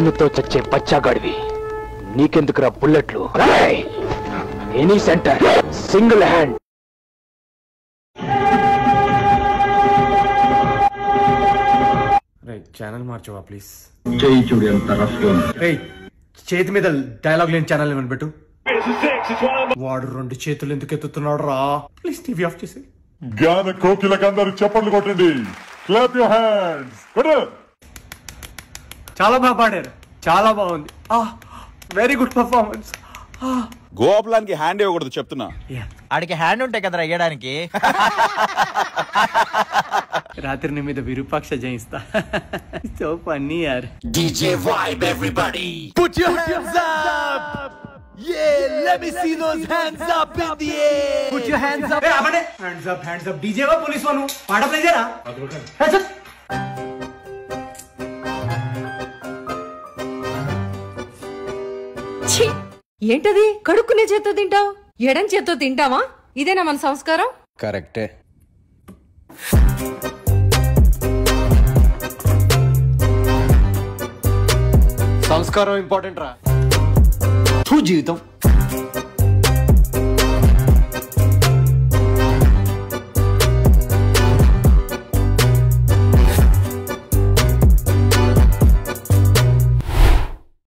గన్నుతో చచ్చే బచ్చాగాడివి, నీకెందుకురా బుల్లెట్లు? Any center single hand. Channel మార్చవా ప్లీజ్? చేతి మీద డైలాగ్ లేని ఛానల్ ఏమని పెట్టు. వాడు 2 చేతులు ఎందుకు ఎత్తుతున్నాడు రా? ప్లీజ్ టీవీ ఆఫ్ చేసి. జ్ఞాన కోకిలకందరూ చప్పట్లు కొట్టండి. Clap your hands. చాలా బాగా పాడారు, చాలా బాగుంది. Very good performance. గోపాలానికి హ్యాండ్ ఇవ్వకూడదు చెప్తున్నా. ఆడికి హ్యాండ్ ఉంటాయి కదరా ఇయ్యడానికి. రాత్రి నీ మీద విరూపాక్ష జయిస్తా. సో ఫన్నీ యార్. DJ vibe everybody. Put your hands up. Yeah, let me see those hands up in the air. Put your hands up. abane hands up DJ wa police wanu paada play jera. Hands up. ఛీ, ఏంటది? కడుక్కునే చేత్తో తింటావు, ఎడం చేత్తో తింటావా? ఇదేనా మన సంస్కారం? కరెక్టే. సంస్కారం ఇంపార్టెంట్ రా. జీవితం